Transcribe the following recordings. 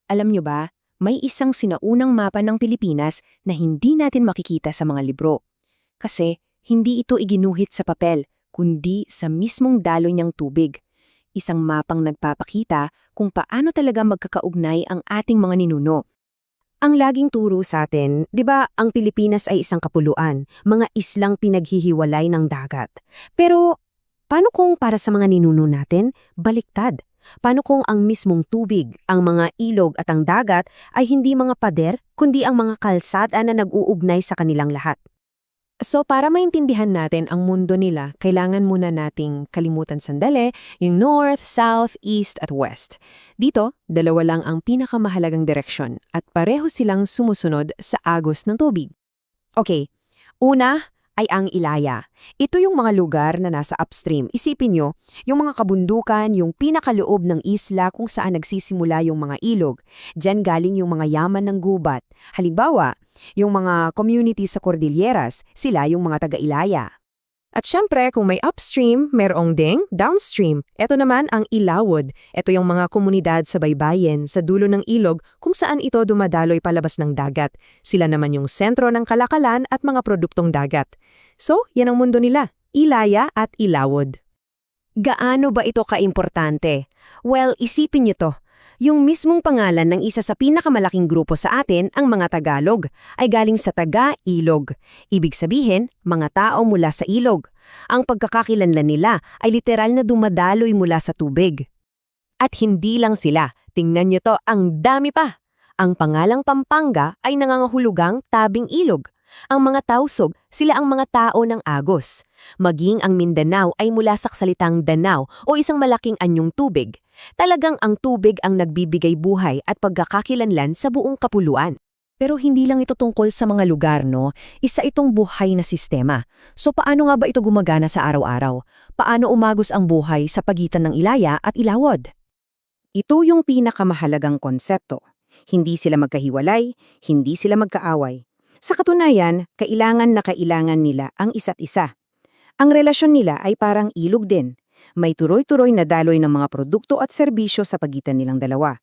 Alam nyo ba, may isang sinaunang mapa ng Pilipinas na hindi natin makikita sa mga libro. Kasi hindi ito iginuhit sa papel, kundi sa mismong daloy niyang tubig. Isang mapang nagpapakita kung paano talaga magkakaugnay ang ating mga ninuno. Ang laging turo sa atin, di ba, ang Pilipinas ay isang kapuluan, mga islang pinaghihiwalay ng dagat. Pero, paano kung para sa mga ninuno natin, baliktad? Paano kung ang mismong tubig, ang mga ilog at ang dagat ay hindi mga pader, kundi ang mga kalsada na nag-uugnay sa kanilang lahat? So para maintindihan natin ang mundo nila, kailangan muna nating kalimutan sandali yung north, south, east at west. Dito, dalawa lang ang pinakamahalagang direksyon at pareho silang sumusunod sa agos ng tubig. Okay, una ay ang Ilaya. Ito yung mga lugar na nasa upstream. Isipin nyo, yung mga kabundukan, yung pinakaloob ng isla kung saan nagsisimula yung mga ilog. Diyan galing yung mga yaman ng gubat. Halimbawa, yung mga community sa Cordilleras, sila yung mga taga-Ilaya. At syempre, kung may upstream, merong ding downstream. Ito naman ang Ilawod. Ito yung mga komunidad sa baybayin, sa dulo ng ilog, kung saan ito dumadaloy palabas ng dagat. Sila naman yung sentro ng kalakalan at mga produktong dagat. So, yan ang mundo nila, Ilaya at Ilawod. Gaano ba ito kaimportante? Well, isipin nyo to. Yung mismong pangalan ng isa sa pinakamalaking grupo sa atin, ang mga Tagalog, ay galing sa taga-ilog. Ibig sabihin, mga tao mula sa ilog. Ang pagkakakilanlan nila ay literal na dumadaloy mula sa tubig. At hindi lang sila, tingnan nyo to, ang dami pa. Ang pangalang Pampanga ay nangangahulugang tabing ilog. Ang mga Tausog, sila ang mga tao ng Agos. Maging ang Mindanao ay mula sa salitang Danao o isang malaking anyong tubig. Talagang ang tubig ang nagbibigay buhay at pagkakakilanlan sa buong kapuluan. Pero hindi lang ito tungkol sa mga lugar, no? Isa itong buhay na sistema. So paano nga ba ito gumagana sa araw-araw? Paano umagos ang buhay sa pagitan ng Ilaya at Ilawod? Ito yung pinakamahalagang konsepto. Hindi sila magkahiwalay, hindi sila magkaaway. Sa katunayan, kailangan na kailangan nila ang isa't isa. Ang relasyon nila ay parang ilog din. May turoy-turoy na daloy ng mga produkto at serbisyo sa pagitan nilang dalawa.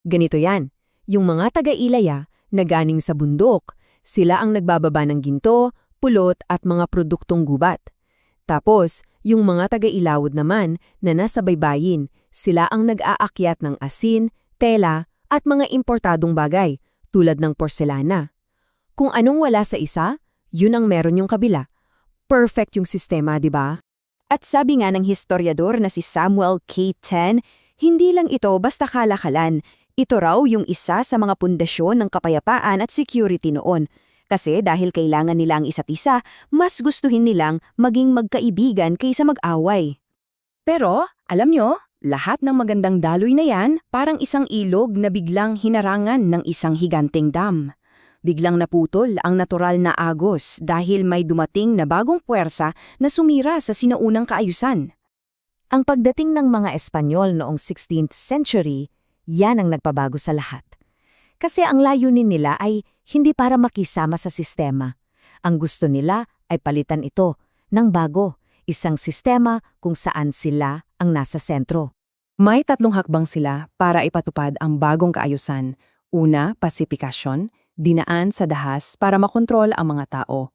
Ganito yan, yung mga taga-Ilaya na ganing sa bundok, sila ang nagbababa ng ginto, pulot at mga produktong gubat. Tapos, yung mga taga-Ilawod naman na nasa baybayin, sila ang nag-aakyat ng asin, tela at mga importadong bagay tulad ng porselana. Kung anong wala sa isa, yun ang meron yung kabila. Perfect yung sistema, di ba? At sabi nga ng historiador na si Samuel K. Ten, hindi lang ito basta kalakalan. Ito raw yung isa sa mga pundasyon ng kapayapaan at security noon. Kasi dahil kailangan nila ang isa't isa, mas gustuhin nilang maging magkaibigan kaysa mag-away. Pero, alam nyo, lahat ng magandang daloy na yan parang isang ilog na biglang hinarangan ng isang higanteng dam. Biglang naputol ang natural na agos dahil may dumating na bagong puwersa na sumira sa sinaunang kaayusan. Ang pagdating ng mga Espanyol noong 16th century, yan ang nagpabago sa lahat. Kasi ang layunin nila ay hindi para makisama sa sistema. Ang gusto nila ay palitan ito ng bago, isang sistema kung saan sila ang nasa sentro. May tatlong hakbang sila para ipatupad ang bagong kaayusan. Una, pasifikasyon, dinaan sa dahas para makontrol ang mga tao.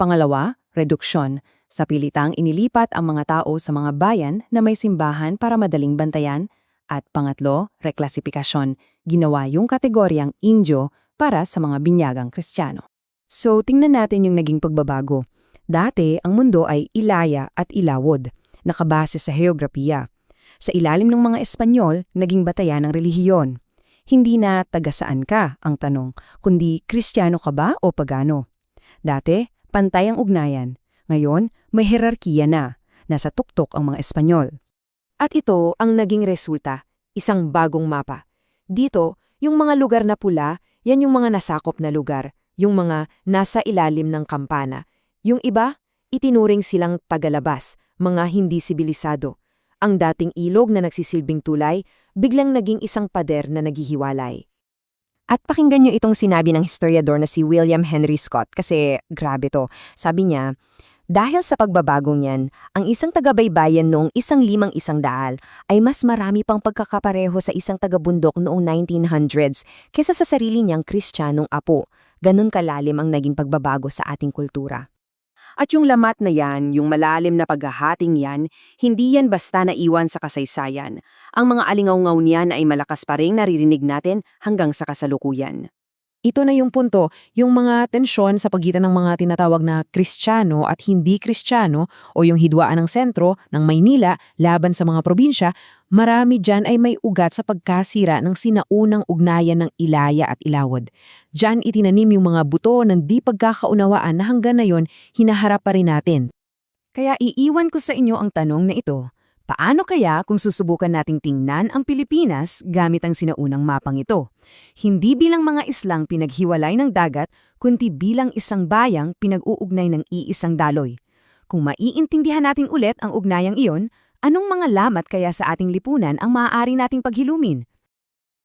Pangalawa, reduksyon, sa pilitang inilipat ang mga tao sa mga bayan na may simbahan para madaling bantayan. At pangatlo, reklasifikasyon, ginawa yung kategoryang Indio para sa mga binyagang Kristiyano. So tingnan natin yung naging pagbabago. Dati, ang mundo ay Ilaya at Ilawod, nakabase sa heograpiya. Sa ilalim ng mga Espanyol, naging batayan ng relihiyon. Hindi na taga-saan ka ang tanong, kundi Kristiyano ka ba o pagano. Dati, pantay ang ugnayan. Ngayon, may hierarkiya na. Nasa tuktok ang mga Espanyol. At ito ang naging resulta, isang bagong mapa. Dito, yung mga lugar na pula, yan yung mga nasakop na lugar, yung mga nasa ilalim ng kampana. Yung iba, itinuring silang tagalabas, mga hindi sibilisado. Ang dating ilog na nagsisilbing tulay, biglang naging isang pader na naghihiwalay. At pakinggan nyo itong sinabi ng historiador na si William Henry Scott kasi grabe to. Sabi niya, Dahil sa pagbabagong yan, ang isang taga-baybayin noong 1500 ay mas marami pang pagkakapareho sa isang taga-bundok noong 1900s kesa sa sarili niyang Kristiyanong apo. Ganun kalalim ang naging pagbabago sa ating kultura. At yung lamat na yan, yung malalim na paghahating yan, hindi yan basta naiwan sa kasaysayan. Ang mga alingaw-ngaw niyan ay malakas pa ring naririnig natin hanggang sa kasalukuyan. Ito na yung punto, yung mga tensyon sa pagitan ng mga tinatawag na Kristiyano at hindi Kristiyano o yung hidwaan ng sentro ng Maynila laban sa mga probinsya, marami dyan ay may ugat sa pagkasira ng sinaunang ugnayan ng Ilaya at Ilawod. Dyan itinanim yung mga buto ng di pagkakaunawaan na hanggang ngayon hinaharap pa rin natin. Kaya iiwan ko sa inyo ang tanong na ito. Paano kaya kung susubukan nating tingnan ang Pilipinas gamit ang sinaunang mapang ito? Hindi bilang mga islang pinaghiwalay ng dagat, kundi bilang isang bayang pinag-uugnay ng iisang daloy. Kung maiintindihan natin ulit ang ugnayang iyon, anong mga lamat kaya sa ating lipunan ang maaari nating paghilumin?